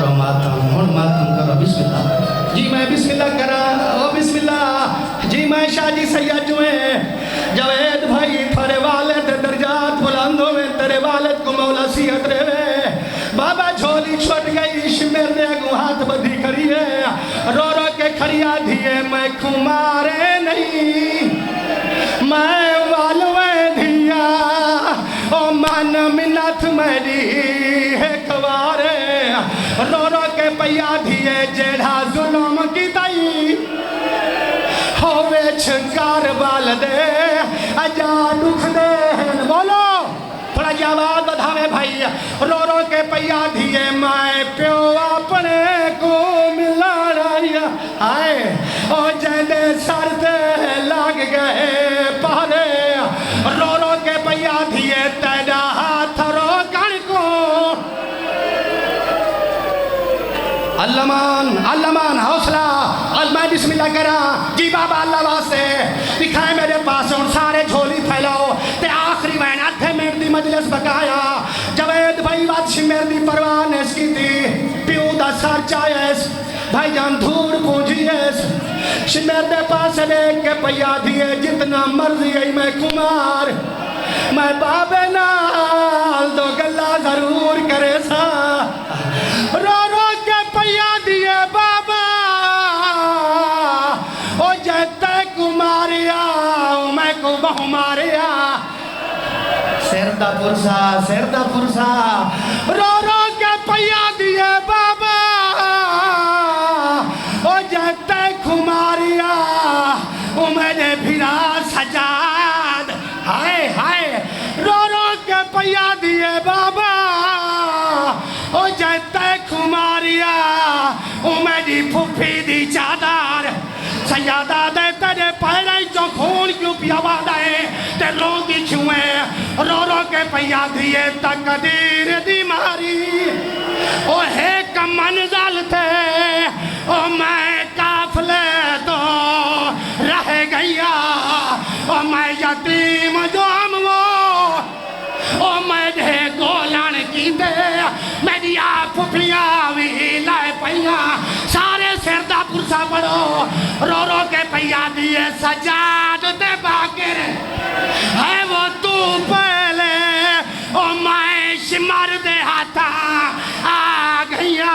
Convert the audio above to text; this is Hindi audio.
करो मातम हुण मातम करो बिस्मिल्लाह जी मैं बिस्मिल्लाह करा ओ बिस्मिल्लाह जी मैं शादी सैयद जो है जवेद भाई थोड़े वाले दर्जात बुलंदों में तेरे वालिद को मौला सियत रहे बाबा झोली छूट गई शिमेर ने अगू हाथ बधी करी है रो रो के खरिया दिए मैं कुमारे नहीं मैं वालवे धिया ओ मन मिन्नत मेरी है कवारे रो रो के पैया दिए जेढ़ा जुल्म की तई होवे छकार बाल दे अजा दुख दे बोलो थोड़ा जी आवाज बढ़ावे भाई रो रो के पैया दिए मैं प्यो अपने को मिला रहा आए ओ जैसे सर ते लग गए पारे रो रो के पैया दिए तेरा हाथ रो कण को अल्लामान हौसला और मैं बिस्मिल्लाह करा जी बाबा अल्लाह वास्ते दिखाए मेरे पास और सारे झोली फैलाओ ते आखिरी वैन अद्धे मिनट दी मजलिस बकाया जवेद भाई बात शिमेर दी परवाह ने की थी प्यू दा सर चायस भाई जान धूड़ पूंजियस शिमेर दे पास लेके के पैया दिए जितना मर्जी है मैं कुमार मैं बाबे नाल दो गल्ला जरूर करे सा रो रो के पैया दिए बाबा ओ जैते कुमारिया मैं को बहु मारिया सिर दा पुरसा रो रो के पैया दिए बाबा ओ जैते कुमारिया ओ मैंने फिरा सजाद हाय हाय रो रो के पैया दिए बाबा ओ जैते कुमारिया ओ मेरी फुफी दी चादर सयादा दे तेरे पैर जो खून क्यों पियावा दे ते रोगी छुए रो रो के पैया दिए तकदीर दी मारी ओ है कमंजल थे ओ मैं काफले तो रह गया ओ मैं यतीम जो हम वो ओ मैं गोलन की दे मेरी आप फुफिया भी लाए पैया सारे सिर दा पुरसा पड़ो रो रो के पैया दिए सजाद दे बाकर है वो तू पहले ओ मैं शिमर दे हाथा आ गया